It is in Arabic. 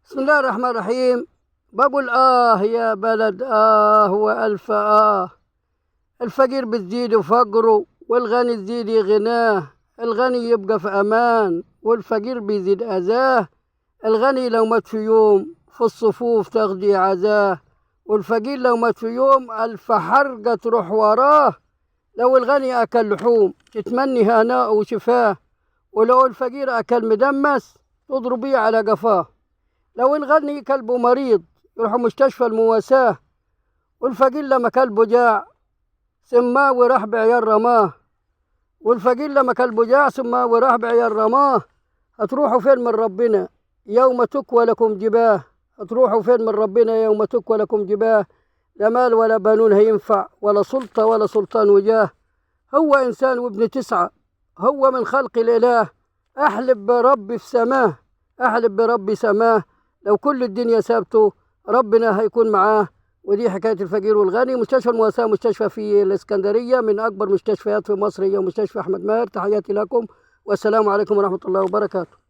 بسم الله الرحمن الرحيم. بقول يا بلد وألف الفقير بتزيد فقره والغني تزيد غناه. الغني يبقى في أمان والفقير بيزيد أذاه. الغني لو مات في يوم في الصفوف تغدي عزاه، والفقير لو مات في يوم ألف حرقة تروح وراه. لو الغني أكل لحوم تتمني هناء وشفاه، ولو الفقير أكل مدمس تضربيه على قفاه. لو الغني كلبه مريض يروح مستشفى المواساة، والفقير لما كلبه جاع سماه وراح بعيال رماه. والفقير لما كلبه جاع سماه وراح بعيال رماه. هتروحوا فين من ربنا يوم تكوى لكم جباه؟ هتروحوا فين من ربنا يوم تكوى لكم جباه؟ لا مال ولا بنون هينفع، ولا سلطة ولا سلطان وجاه. هو إنسان وابن تسعة، هو من خلق الإله. أحلف بربي في سماه، أحلف بربي سماه. لو كل الدنيا سابته ربنا هيكون معاه. ودي حكاية الفقير والغني. مستشفى المواساة مستشفى في الإسكندرية، من أكبر مستشفيات في مصر، هي مستشفى أحمد ماهر. تحياتي لكم والسلام عليكم ورحمة الله وبركاته.